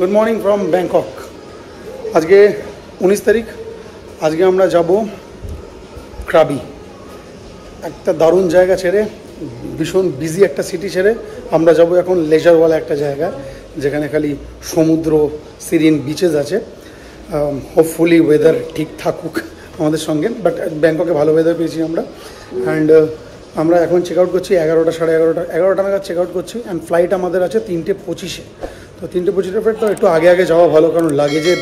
Good morning from बैंकक। आज के 19 तारीख। आज के আমরা যাব ক্রাবি। একটা দারুণ জায়গা ছেড়ে, ভীষণ বিজি একটা সিটি ছেড়ে আমরা যাব এখন লেজারওয়ালা একটা জায়গা যেখানে খালি সমুদ্র, সিরিন বিচেস আছে। হোপফুলি ওয়েদার ঠিক থাকুক আমাদের সঙ্গে, বাট ব্যাংককে ভালো ওয়েদার পেয়েছি আমরা। অ্যান্ড আমরা এখন চেক আউট করছি 11টা সাড়ে 11টা নাগাদ চেক আউট করছি। অ্যান্ড ফ্লাইট আমাদের আছে 3:25-এ। তো 3:25 ফ্লাইট, তো একটু আগে আগে যাওয়া ভালো, কারণ লাগেজের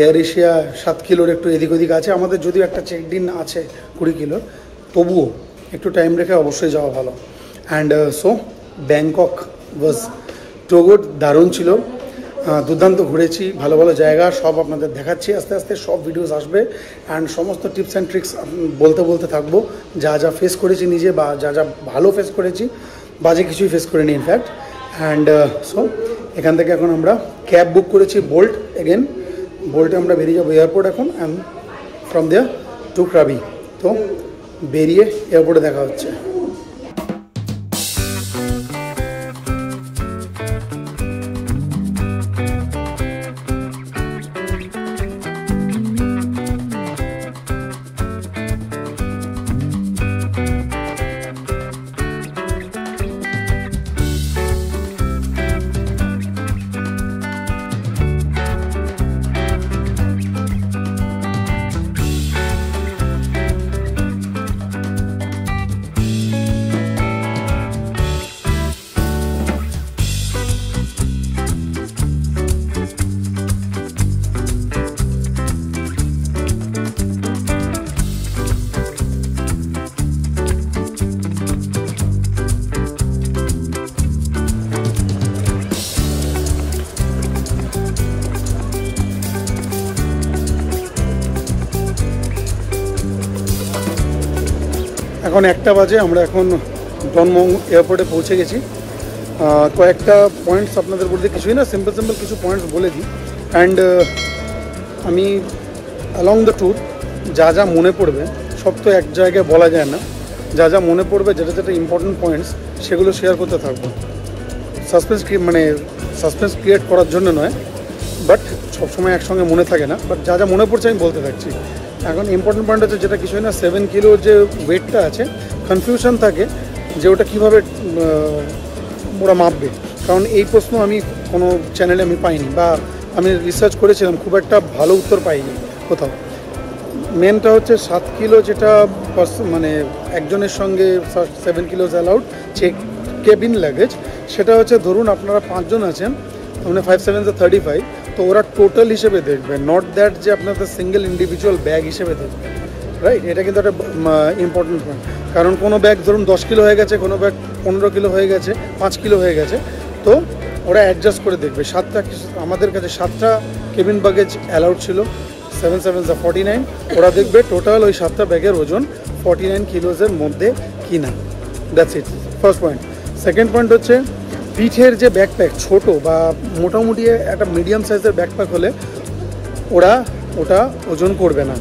এয়ার এশিয়া 7 কিলোর একটু এদিক ওদিক আছে। আমাদের যদিও একটা চেকড ইন আছে 20 কিলোর, তবুও একটু টাইম রেখে অবশ্যই যাওয়া ভালো। And so Bangkok was too good, দারুণ ছিল, দুর্দান্ত ঘুরেছি, ভালো ভালো জায়গা সব আপনাদের দেখাচ্ছি। আস্তে আস্তে সব ভিডিওস আসবে অ্যান্ড সমস্ত টিপস অ্যান্ড ট্রিক্স বলতে বলতে থাকবো, যা যা ফেস করেছি নিজে, বা যা যা ভালো ফেস করেছি, বাজে কিছুই ফেস করিনি ইনফ্যাক্ট। অ্যান্ড সো এখান থেকে এখন আমরা ক্যাব বুক করেছি বোল্ট, এগেন বোল্টে আমরা বেরিয়ে যাবো এয়ারপোর্ট এখন, and from there to Krabi. তো বেরিয়ে এয়ারপোর্টে দেখা হচ্ছে। এখন 1টা বাজে, আমরা এখন ডনমং এয়ারপোর্টে পৌঁছে গেছি। কয়েকটা পয়েন্টস আপনাদের বলতে, কিছুই না, সিম্পল কিছু পয়েন্টস বলে দিই। অ্যান্ড আমি অ্যালং দ্য ট্যুর যা যা মনে পড়বে, সব তো এক জায়গায় বলা যায় না, যা যা মনে পড়বে, যেটা যেটা ইম্পর্টেন্ট পয়েন্টস, সেগুলো শেয়ার করতে থাকবো। সাসপেন্স ক্রিয়েট করার জন্য নয়, বাট সবসময় একসঙ্গে মনে থাকে না, বাট যা যা মনে পড়ছে আমি বলতে থাকছি। এখন ইম্পর্টেন্ট পয়েন্ট হচ্ছে, যেটা কিছুই না, 7 কিলো যে ওয়েটটা আছে, কনফিউশন থাকে যে ওটা কীভাবে ওরা মাপবে, কারণ এই প্রশ্ন আমি কোনো চ্যানেলে আমি পাইনি, বা আমি রিসার্চ করেছিলাম, খুব একটা ভালো উত্তর পাইনি কোথাও। মেনটা হচ্ছে 7 কিলো, যেটা মানে একজনের সঙ্গে 7 kilos allowed check cabin luggage, সেটা হচ্ছে ধরুন আপনারা 5 জন আছেন, মানে 5 7 35, তো ওরা টোটাল হিসেবে দেখবে, নট দ্যাট যে আপনাদের সিঙ্গেল ইন্ডিভিজুয়াল ব্যাগ হিসেবে দেখবে, রাইট? এটা কিন্তু একটা ইম্পর্টেন্ট পয়েন্ট, কারণ কোনো ব্যাগ ধরুন 10 কিলো হয়ে গেছে, কোনো ব্যাগ 15 কিলো হয়ে গেছে, 5 কিলো হয়ে গেছে, তো ওরা অ্যাডজাস্ট করে দেখবে। আমাদের কাছে 7টা কেবিন ব্যাগেজ অ্যালাউড ছিল, 7 7 49, ওরা দেখবে টোটাল ওই 7টা ব্যাগের ওজন 49 কিলোজের মধ্যে কি না। That's it, first point. Second point হচ্ছে, পিঠের যে ব্যাকপ্যাক ছোট বা মোটামুটি একটা মিডিয়াম সাইজের ব্যাকপ্যাক হলে ওরা ওটা ওজন করবে না,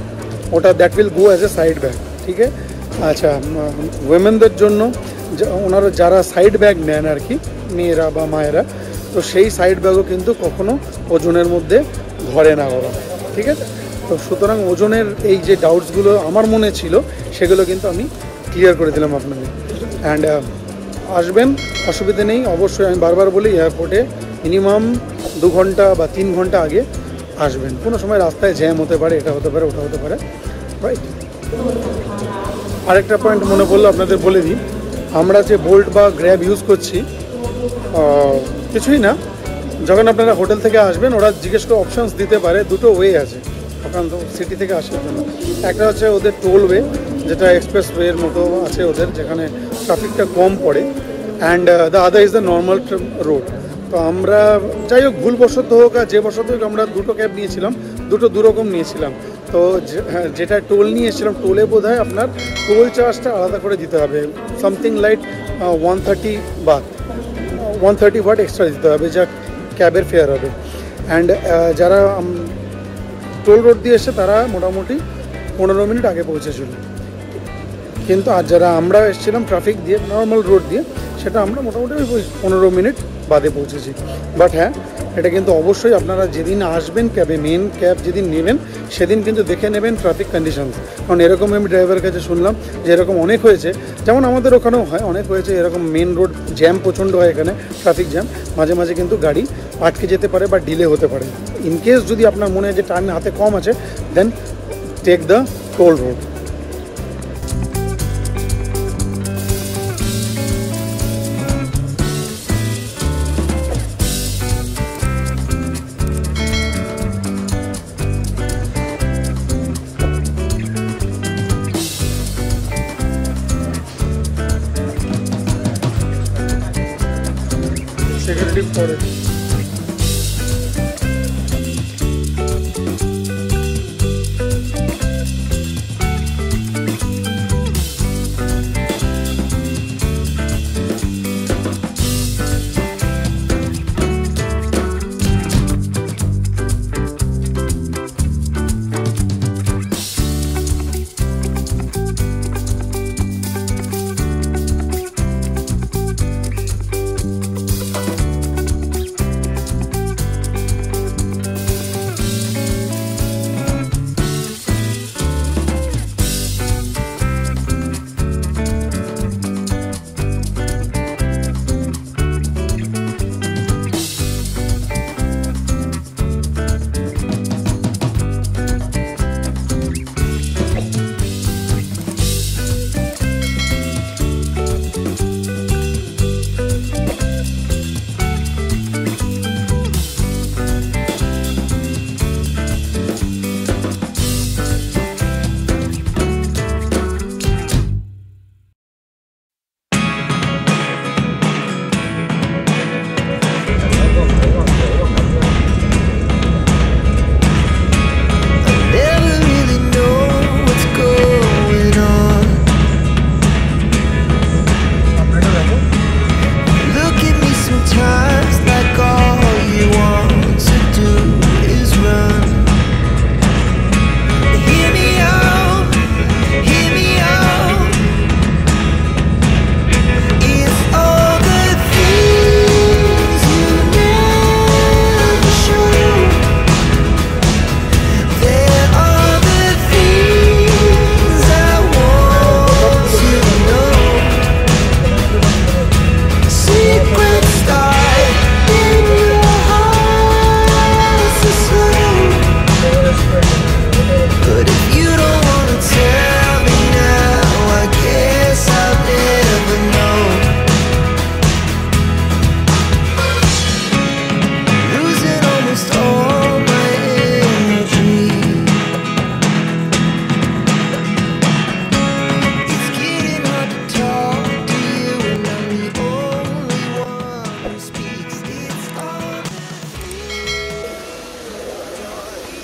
ওটা that will go as a side bag, ঠিক আছে? আচ্ছা, উইমেনদের জন্য ওনারা যারা সাইড ব্যাগ নেন আর কি, মেয়েরা বা মায়েরা, তো সেই সাইড ব্যাগও কিন্তু কখনো ওজনের মধ্যে ধরে না ওরা, ঠিক আছে? তো সুতরাং ওজনের এই যে ডাউটসগুলো আমার মনে ছিল, সেগুলো কিন্তু আমি ক্লিয়ার করে দিলাম আপনাদের। অ্যান্ড আসবেন, অসুবিধে নেই, অবশ্যই আমি বারবার বলি, এয়ারপোর্টে মিনিমাম 2 ঘন্টা বা 3 ঘন্টা আগে আসবেন। কোনো সময় রাস্তায় জ্যাম হতে পারে, এটা হতে পারে, ওটা হতে পারে, রাইট? আরেকটা পয়েন্ট মনে পড়লো আপনাদের বলে দিই, আমরা যে বোল্ট বা গ্র্যাব ইউজ করছি, কিছুই না, যখন আপনারা হোটেল থেকে আসবেন, ওরা জিজ্ঞেস করে অপশানস দিতে পারে, দুটো ওয়ে আছে ওখান সিটি থেকে আসার জন্য। একটা হচ্ছে ওদের টোল ওয়ে, যেটা এক্সপ্রেস ওয়ের মতো আছে ওদের, যেখানে ট্রাফিকটা কম পড়ে, and the other is the normal road. তো আমরা যাই হোক, ভুলবশত হোক আর যে বশত হোক, আমরা দুটো ক্যাব নিয়েছিলাম, দুটো দুরকম নিয়েছিলাম। তো যেটা টোল নিয়েছিলাম, টোলে বোধ হয় আপনার টোল চার্জটা আলাদা করে দিতে হবে, সামথিং লাইক 130 বাট এক্সট্রা দিতে হবে, যা ক্যাবের ফেয়ার হবে। অ্যান্ড যারা টোল রোড দিয়ে এসে তারা মোটামুটি 15 মিনিট আগে পৌঁছেছিল, কিন্তু আর যারা আমরা এসেছিলাম ট্রাফিক দিয়ে, নর্মাল রোড দিয়ে, সেটা আমরা মোটামুটি 15 মিনিট বাদে পৌঁছেছি। বাট হ্যাঁ, এটা কিন্তু অবশ্যই আপনারা যেদিন আসবেন ক্যাবে, মেন ক্যাব যেদিন নেবেন সেদিন কিন্তু দেখে নেবেন ট্রাফিক কন্ডিশনস। কারণ এরকম আমি ড্রাইভারের কাছে শুনলাম যে এরকম অনেক হয়েছে, যেমন আমাদের ওখানেও হয়, অনেক হয়েছে এরকম মেন রোড জ্যাম প্রচণ্ড হয়, এখানে ট্রাফিক জ্যাম, মাঝে মাঝে কিন্তু গাড়ি আটকে যেতে পারে বা ডিলে হতে পারে। ইনকেস যদি আপনার মনে হয় যে টাইম হাতে কম আছে, then take the toll road. Security forest.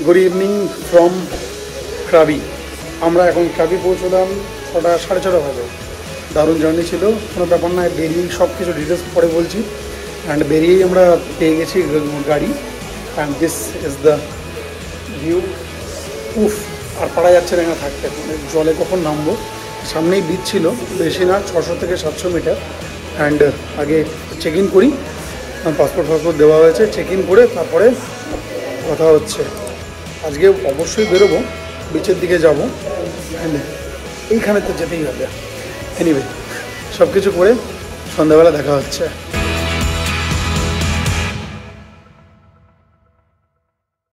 Good evening from Krabi. আমরা এখন ক্রাবি পৌঁছলাম 6টা সাড়ে 6টা বাজে। দারুণ জার্নি ছিল, কোনো ব্যাপার না। বেরিয়েই সব কিছু ডিটেলস পরে বলছি। অ্যান্ড বেরিয়েই আমরা পেয়ে গেছি গাড়ি। And this is the view. উফ, আর পারা যাচ্ছে না এখানে থাকতে, মানে জলে কখন নামবো। সামনেই বিচ ছিল, বেশি না, 600 থেকে 700 মিটার। অ্যান্ড আগে চেক ইন করি, পাসপোর্ট দেওয়া হয়েছে, চেক ইন করে তারপরে কথা হচ্ছে। আজকে অবশ্যই বেরোবো, বিচের দিকে যাব, এইখানে তো যেতেই হবে। এনিওয়ে, সব কিছু করে সন্ধ্যাবেলা দেখা হচ্ছে।